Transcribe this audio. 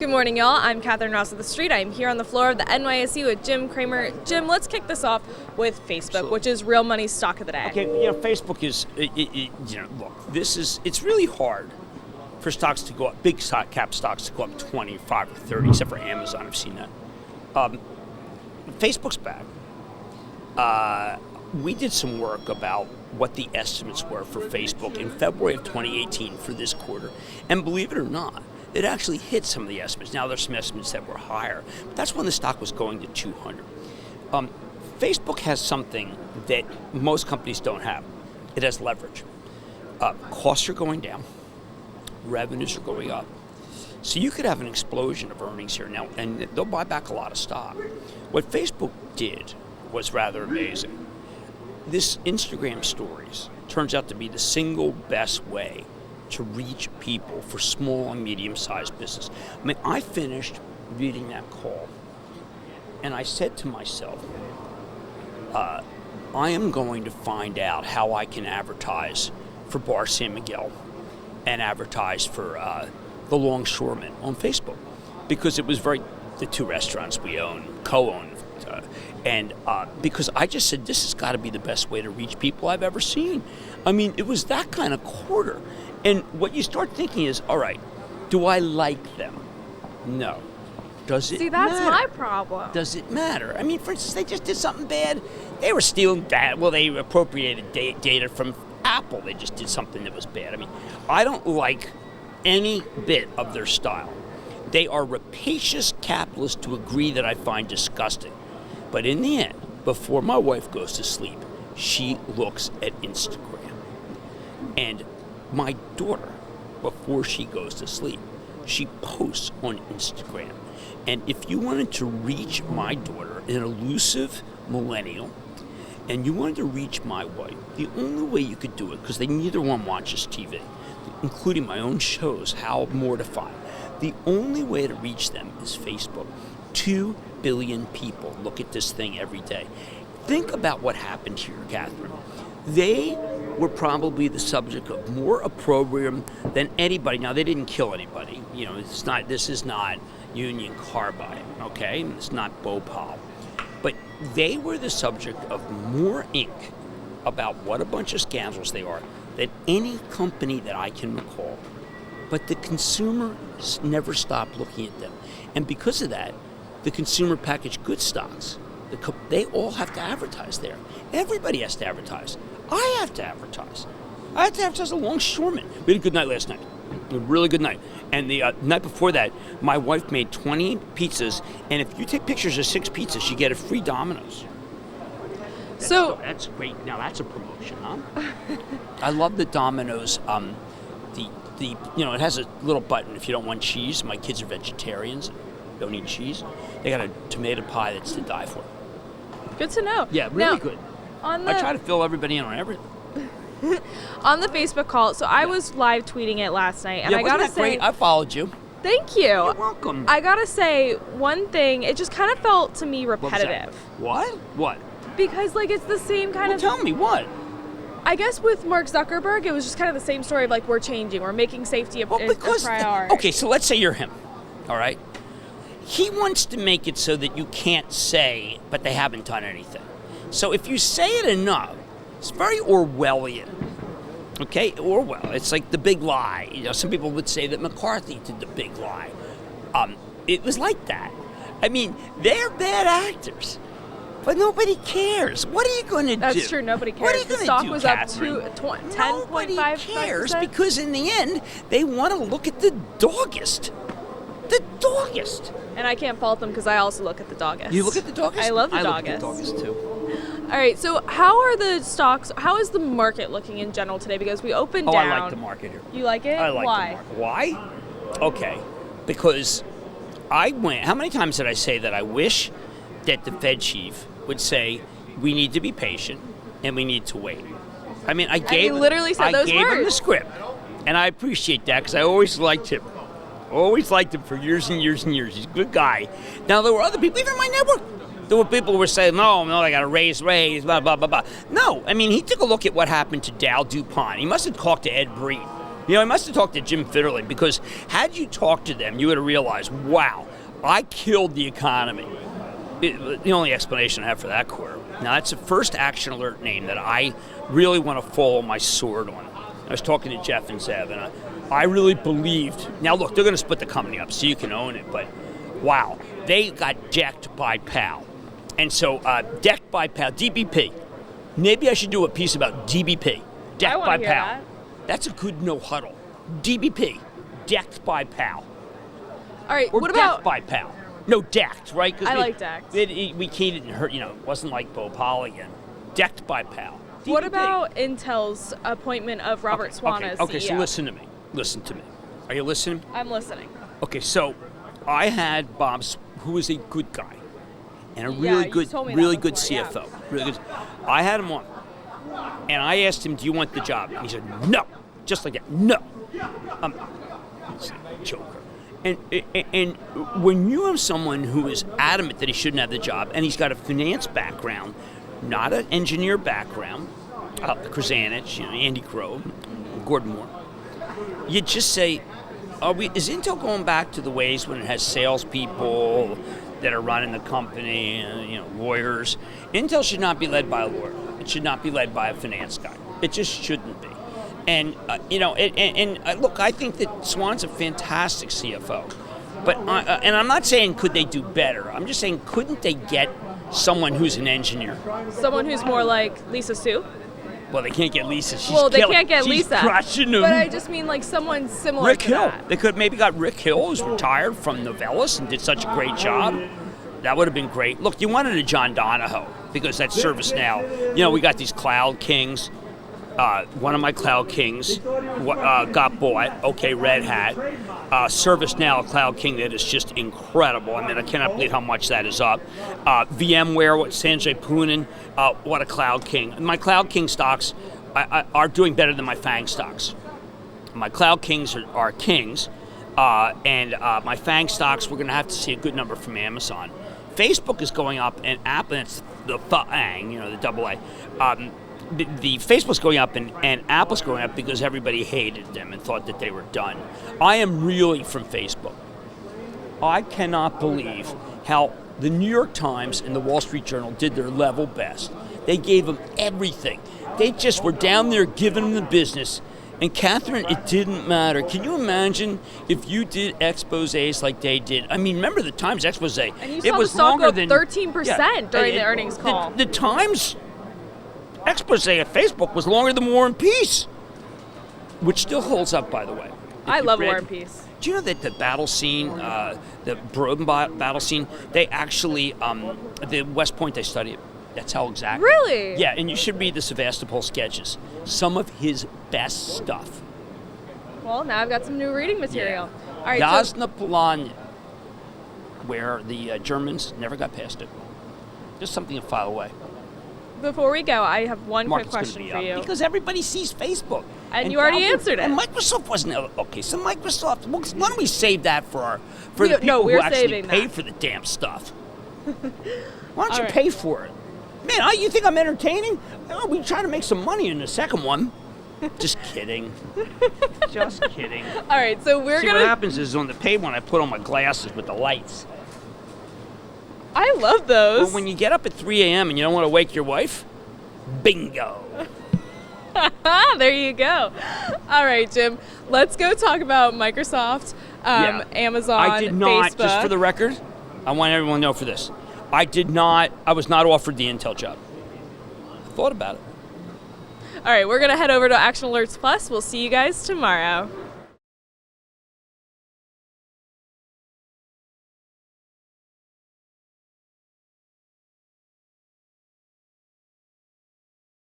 Good morning, y'all. I'm Catherine Ross of TheStreet. I'm here on the floor of the NYSE with Jim Cramer. Jim, let's kick this off with Facebook, Absolutely. Which is real money stock of the day. Okay, Facebook is, look, it's really hard for stocks to go up, big stock cap stocks to go up 25 or 30, except for Amazon. I've seen that. Facebook's back. We did some work about what the estimates were for Facebook in February of 2018 for this quarter, and believe it or not, it actually hit some of the estimates. Now there's some estimates that were higher, but that's when the stock was going to 200. Facebook has something that most companies don't have. It has leverage. Costs are going down, revenues are going up. So you could have an explosion of earnings here now, and they'll buy back a lot of stock. What Facebook did was rather amazing. This Instagram stories turns out to be the single best way to reach people for small and medium-sized business. I mean, I finished reading that call, and I said to myself, I am going to find out how I can advertise for Bar San Miguel and advertise for the Longshoremen on Facebook, because it was the two restaurants we co-own, and because I just said, this has got to be the best way to reach people I've ever seen. I mean, it was that kind of quarter. And what you start thinking is, all right, do I like them? No. Does it matter? See, that's my problem. Does it matter? I mean, for instance, they just did something bad. They were stealing data. Well, they appropriated data from Apple. They just did something that was bad. I mean, I don't like any bit of their style. They are rapacious capitalists to a degree that I find disgusting. But in the end, before my wife goes to sleep, she looks at Instagram. And my daughter, before she goes to sleep, she posts on Instagram. And if you wanted to reach my daughter, an elusive millennial, and you wanted to reach my wife, the only way you could do it, because neither one watches TV, including my own shows, how mortifying. The only way to reach them is Facebook. 2 billion people look at this thing every day. Think about what happened here, Catherine. They were probably the subject of more opprobrium than anybody. Now, they didn't kill anybody. This is not Union Carbide, okay? It's not Bhopal. But they were the subject of more ink about what a bunch of scoundrels they are than any company that I can recall. But the consumer never stopped looking at them. And because of that, the consumer packaged goods stocks, they all have to advertise there. Everybody has to advertise. I have to advertise. I have to advertise a Longshoreman. We had a good night last night. A really good night. And the night before that, my wife made 20 pizzas, and if you take pictures of 6 pizzas, you get a free Domino's. So that's great. Now that's a promotion, huh? I love the Domino's. It has a little button if you don't want cheese. My kids are vegetarians, don't eat cheese. They got a tomato pie that's to die for. Good to know. Yeah, really good. I try to fill everybody in on everything. On the Facebook call, so I was live tweeting it last night, and I gotta say, great? I followed you. Thank you. You're welcome. I gotta say, one thing, it just kind of felt to me repetitive. What? Because it's the same kind of. Tell me what. I guess with Mark Zuckerberg, it was just kind of the same story of we're changing, we're making safety a priority. Okay, so let's say you're him, all right? He wants to make it so that you can't say, but they haven't done anything. So if you say it enough, it's very Orwellian. Okay, Orwell. It's like the big lie. Some people would say that McCarthy did the big lie. It was like that. I mean, they're bad actors, but nobody cares. What are you going to do? That's true. Nobody cares. What are you the going stock to do, was Catherine? up to 10.5%. Nobody cares because in the end, they want to look at the doggist. The doggist. And I can't fault them because I also look at the doggist. You look at the doggist? I love the doggist. I look at the doggist too. All right, so how are the stocks, how is the market looking in general today? Because we opened down. I like the market here. You like it? I like Why? the market. Why? Okay, because how many times did I say that I wish that the Fed chief would say, we need to be patient and we need to wait. I mean, I gave him the script, and I appreciate that because I always liked him. Always liked him for years and years and years. He's a good guy. Now, there were other people, even my network. There were people who were saying, no, I got to raise, blah, blah, blah, blah. No, I mean, he took a look at what happened to Dow DuPont. He must have talked to Ed Breen. You know, I must have talked to Jim Fitterling, because had you talked to them, you would have realized, wow, I killed the economy. The only explanation I have for that quarter. Now, that's the first Action Alert name that I really want to follow my sword on. I was talking to Jeff and Zev, and I really believed. Now, look, they're going to split the company up so you can own it, but wow, they got decked by PAL. And so, decked by PAL, DBP. Maybe I should do a piece about DBP, decked by PAL. That. That's a good no huddle. DBP, decked by PAL. All right, Or what decked about... by PAL. No, decked, right? I like decked. We didn't hurt, you know, it wasn't like Bhopal again. Decked by PAL. What DBP. about Intel's appointment of Robert Swan as CEO? Okay, so listen to me. Listen to me. Are you listening? I'm listening. Okay, so I had Bob, who was a good guy, and a Yeah, really you good, told me really that good before, CFO. yeah. Really good. I had him on, and I asked him, "Do you want the job?" He said, "No," just like that. No. It's a joker. And when you have someone who is adamant that he shouldn't have the job, and he's got a finance background, not an engineer background, Krasanich, you know, Andy Grove, Gordon Moore, you just say, is Intel going back to the ways when it has salespeople that are running the company, you know, lawyers? Intel should not be led by a lawyer. It should not be led by a finance guy. It just shouldn't be. And, you know, look, I think that Swan's a fantastic CFO. But, and I'm not saying could they do better. I'm just saying couldn't they get someone who's an engineer? Someone who's more like Lisa Su? Well, they can't get Lisa. She's Well, they killing. can't get She's Lisa. crushing them. But I just mean like someone similar Rick to Hill. that. They could maybe got Rick Hill, who's retired from Novellus and did such a great job. That would have been great. Look, you wanted a John Donahoe because that's ServiceNow. You know, we got these cloud kings. One of my cloud kings got bought. Okay, Red Hat. ServiceNow, a cloud king that is just incredible. I mean, I cannot believe how much that is up. VMware, what Sanjay Poonen, what a cloud king. My cloud king stocks are doing better than my FAANG stocks. My cloud kings are kings, and my FAANG stocks, we're going to have to see a good number from Amazon. Facebook is going up, and Apple, and it's the FAANG, you know, the double A. The Facebook's going up and Apple's going up because everybody hated them and thought that they were done. I am really from Facebook. I cannot believe how the New York Times and the Wall Street Journal did their level best. They gave them everything. They just were down there giving them the business. And Catherine, it didn't matter. Can you imagine if you did exposés like they did? I mean, remember the Times expose? And you it saw was the stock longer go than 13% during the earnings call. The Times expose at Facebook was longer than War and Peace, which still holds up, by the way. I love War and Peace. Do you know that the battle scene, the Broden battle scene, they actually, the West Point, they study it. That's how exactly. Really? Yeah, and you should read the Sevastopol sketches. Some of his best stuff. Well, now I've got some new reading material. Yeah. All right, Jasna Polanya, where the Germans never got past it. Just something to file away. Before we go, I have one Market's quick gonna question be for up you. because everybody sees Facebook. And you already answered it. And Microsoft wasn't okay. So Microsoft, well, why don't we save that for the people we're who actually saving pay that. for the damn stuff? Why don't All you right. pay for it? Man, you think I'm entertaining? Oh, we try to make some money in the second one. Just kidding. Just kidding. All right, so we're See, gonna. what happens is on the paid one, I put on my glasses with the lights. I love those. Well, when you get up at 3 a.m. and you don't want to wake your wife, bingo. There you go. All right, Jim. Let's go talk about Microsoft, Amazon, I did not, Facebook. just for the record, I want everyone to know for this. I was not offered the Intel job. I thought about it. All right, we're going to head over to Action Alerts Plus. We'll see you guys tomorrow.